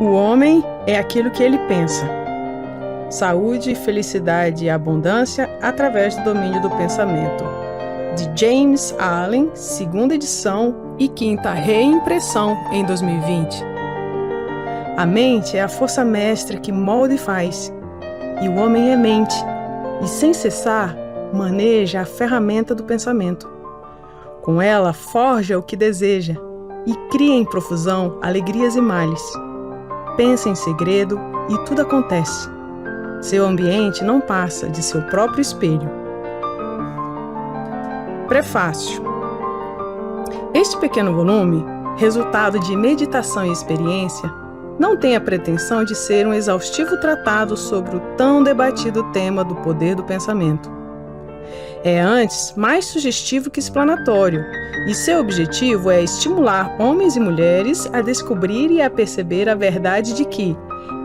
O homem é aquilo que ele pensa. Saúde, felicidade e abundância através do domínio do pensamento. De James Allen, segunda edição e quinta reimpressão em 2020. A mente é a força mestra que molda e faz, e o homem é mente, e sem cessar maneja a ferramenta do pensamento. Com ela forja o que deseja e cria em profusão alegrias e males. Pensa em segredo e tudo acontece. Seu ambiente não passa de seu próprio espelho. Prefácio. Este pequeno volume, resultado de meditação e experiência, não tem a pretensão de ser um exaustivo tratado sobre o tão debatido tema do poder do pensamento. É antes mais sugestivo que explanatório, e seu objetivo é estimular homens e mulheres a descobrir e a perceber a verdade de que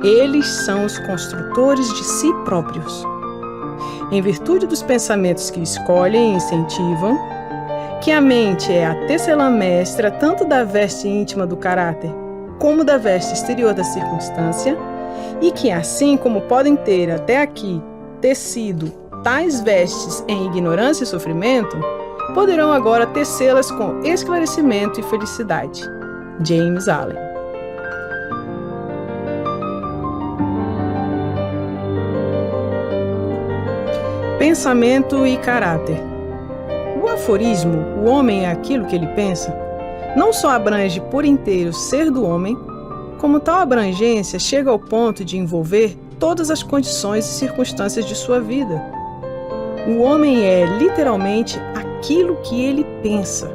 eles são os construtores de si próprios. Em virtude dos pensamentos que escolhem e incentivam, que a mente é a tecelã mestra tanto da veste íntima do caráter como da veste exterior da circunstância, e que assim como podem ter até aqui tecido tais vestes em ignorância e sofrimento, poderão agora tecê-las com esclarecimento e felicidade. James Allen. Pensamento e caráter. O aforismo, o homem é aquilo que ele pensa, não só abrange por inteiro o ser do homem, como tal abrangência chega ao ponto de envolver todas as condições e circunstâncias de sua vida. O homem é, literalmente, aquilo que ele pensa.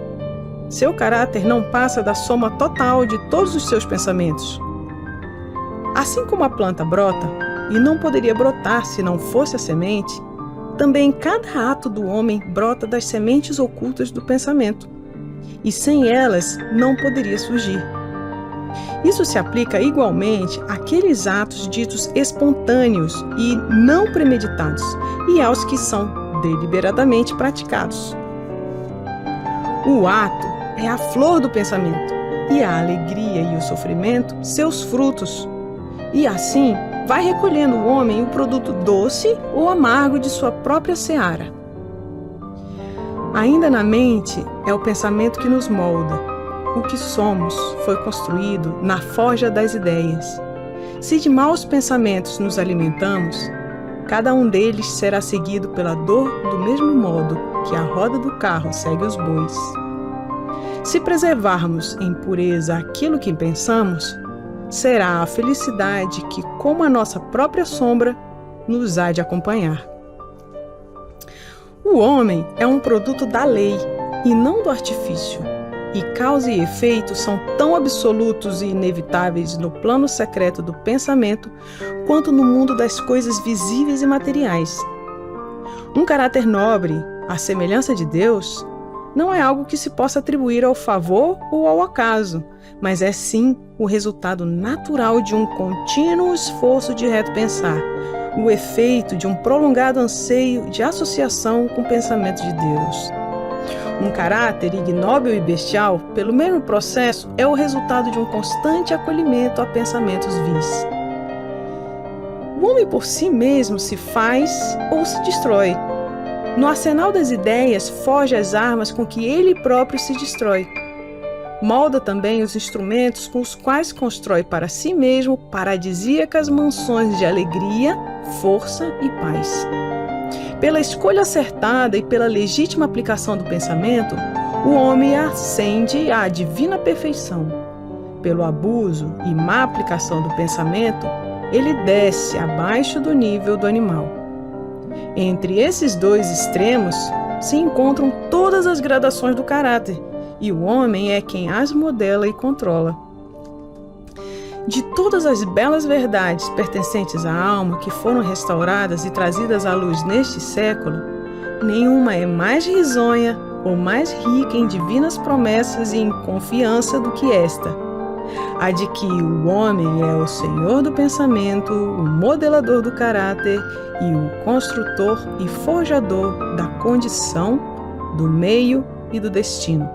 Seu caráter não passa da soma total de todos os seus pensamentos. Assim como a planta brota, e não poderia brotar se não fosse a semente, também cada ato do homem brota das sementes ocultas do pensamento, e sem elas não poderia surgir. Isso se aplica igualmente àqueles atos ditos espontâneos e não premeditados, e aos que são deliberadamente praticados. O ato é a flor do pensamento, e a alegria e o sofrimento seus frutos, e assim vai recolhendo o homem o produto doce ou amargo de sua própria seara. Ainda na mente é o pensamento que nos molda. O que somos foi construído na forja das ideias. Se de maus pensamentos nos alimentamos, cada um deles será seguido pela dor do mesmo modo que a roda do carro segue os bois. Se preservarmos em pureza aquilo que pensamos, será a felicidade que, como a nossa própria sombra, nos há de acompanhar. O homem é um produto da lei e não do artifício, e causa e efeito são tão absolutos e inevitáveis no plano secreto do pensamento quanto no mundo das coisas visíveis e materiais. Um caráter nobre, à semelhança de Deus, não é algo que se possa atribuir ao favor ou ao acaso, mas é sim o resultado natural de um contínuo esforço de reto pensar, o efeito de um prolongado anseio de associação com o pensamento de Deus. Um caráter ignóbil e bestial, pelo mesmo processo, é o resultado de um constante acolhimento a pensamentos vis. O homem por si mesmo se faz ou se destrói. No arsenal das ideias, forja as armas com que ele próprio se destrói. Molda também os instrumentos com os quais constrói para si mesmo paradisíacas mansões de alegria, força e paz. Pela escolha acertada e pela legítima aplicação do pensamento, o homem ascende à divina perfeição. Pelo abuso e má aplicação do pensamento, ele desce abaixo do nível do animal. Entre esses dois extremos se encontram todas as gradações do caráter, e o homem é quem as modela e controla. De todas as belas verdades pertencentes à alma que foram restauradas e trazidas à luz neste século, nenhuma é mais risonha ou mais rica em divinas promessas e em confiança do que esta, a de que o homem é o senhor do pensamento, o modelador do caráter e o construtor e forjador da condição, do meio e do destino.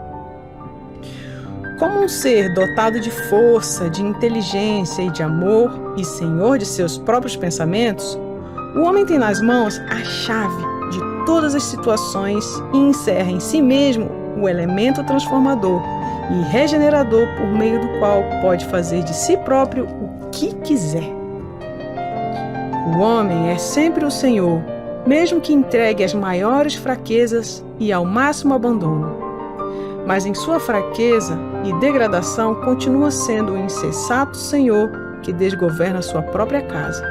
como um ser dotado de força, de inteligência e de amor, e senhor de seus próprios pensamentos, o homem tem nas mãos a chave de todas as situações e encerra em si mesmo o elemento transformador e regenerador por meio do qual pode fazer de si próprio o que quiser. O homem é sempre o senhor, mesmo que entregue as maiores fraquezas e ao máximo abandono. Mas em sua fraqueza e degradação continua sendo o insensato senhor que desgoverna sua própria casa.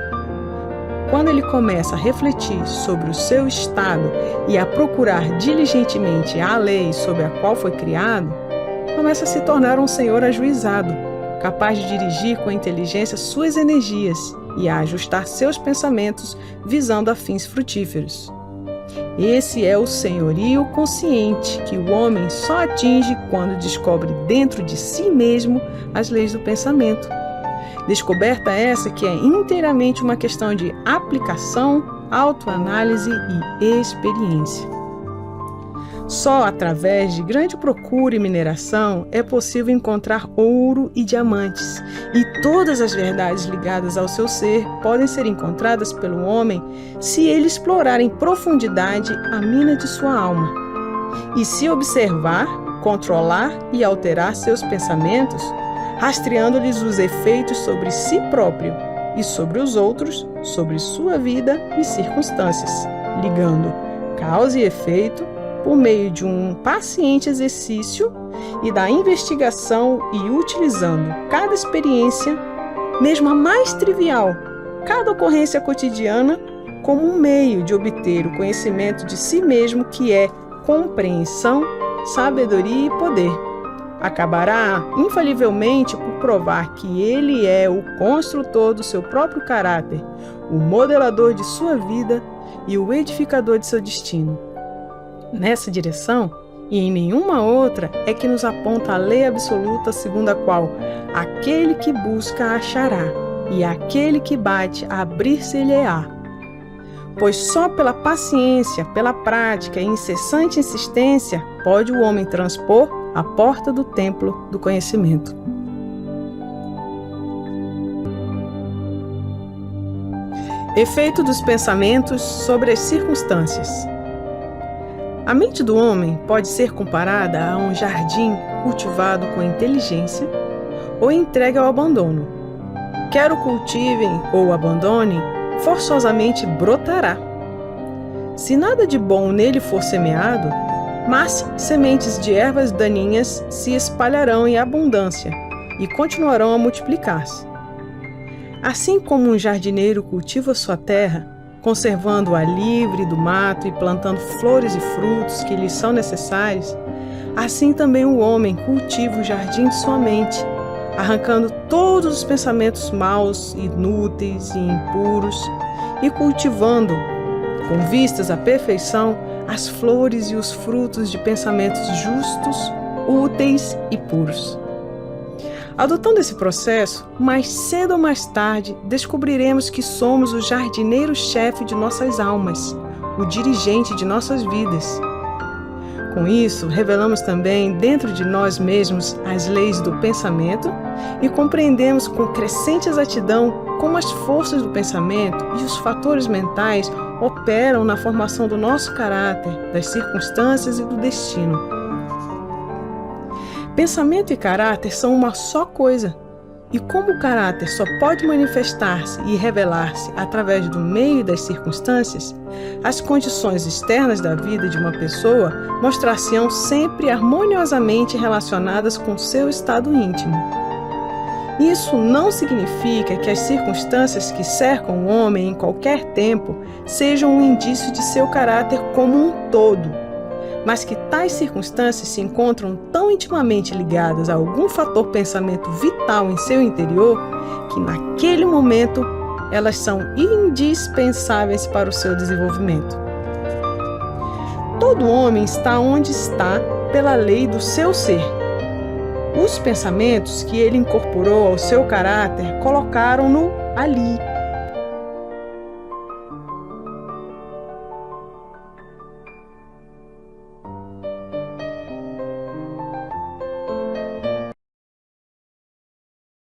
Quando ele começa a refletir sobre o seu estado e a procurar diligentemente a lei sobre a qual foi criado, começa a se tornar um senhor ajuizado, capaz de dirigir com inteligência suas energias e a ajustar seus pensamentos visando a fins frutíferos. Esse é o senhorio consciente que o homem só atinge quando descobre dentro de si mesmo as leis do pensamento. Descoberta essa que é inteiramente uma questão de aplicação, autoanálise e experiência. Só através de grande procura e mineração é possível encontrar ouro e diamantes, e todas as verdades ligadas ao seu ser podem ser encontradas pelo homem se ele explorar em profundidade a mina de sua alma. E se observar, controlar e alterar seus pensamentos, rastreando-lhes os efeitos sobre si próprio e sobre os outros, sobre sua vida e circunstâncias, ligando causa e efeito por meio de um paciente exercício e da investigação e utilizando cada experiência, mesmo a mais trivial, cada ocorrência cotidiana, como um meio de obter o conhecimento de si mesmo que é compreensão, sabedoria e poder. Acabará infalivelmente por provar que ele é o construtor do seu próprio caráter, o modelador de sua vida e o edificador de seu destino. Nessa direção, e em nenhuma outra, é que nos aponta a lei absoluta segundo a qual aquele que busca achará, e aquele que bate abrir-se-lhe-á. Pois só pela paciência, pela prática e incessante insistência pode o homem transpor a porta do templo do conhecimento. Efeito dos pensamentos sobre as circunstâncias. A mente do homem pode ser comparada a um jardim cultivado com inteligência ou entregue ao abandono. Quer o cultivem ou o abandonem, forçosamente brotará. Se nada de bom nele for semeado, mas sementes de ervas daninhas se espalharão em abundância e continuarão a multiplicar-se. Assim como um jardineiro cultiva sua terra, conservando-a livre do mato e plantando flores e frutos que lhes são necessários, assim também o homem cultiva o jardim de sua mente, arrancando todos os pensamentos maus, inúteis e impuros, e cultivando, com vistas à perfeição, as flores e os frutos de pensamentos justos, úteis e puros. Adotando esse processo, mais cedo ou mais tarde, descobriremos que somos o jardineiro-chefe de nossas almas, o dirigente de nossas vidas. Com isso, revelamos também dentro de nós mesmos as leis do pensamento e compreendemos com crescente exatidão como as forças do pensamento e os fatores mentais operam na formação do nosso caráter, das circunstâncias e do destino. Pensamento e caráter são uma só coisa, e como o caráter só pode manifestar-se e revelar-se através do meio e das circunstâncias, as condições externas da vida de uma pessoa mostrar-se-ão sempre harmoniosamente relacionadas com seu estado íntimo. Isso não significa que as circunstâncias que cercam o homem em qualquer tempo sejam um indício de seu caráter como um todo, mas que tais circunstâncias se encontram tão intimamente ligadas a algum fator pensamento vital em seu interior que naquele momento elas são indispensáveis para o seu desenvolvimento. Todo homem está onde está pela lei do seu ser. Os pensamentos que ele incorporou ao seu caráter colocaram-no ali.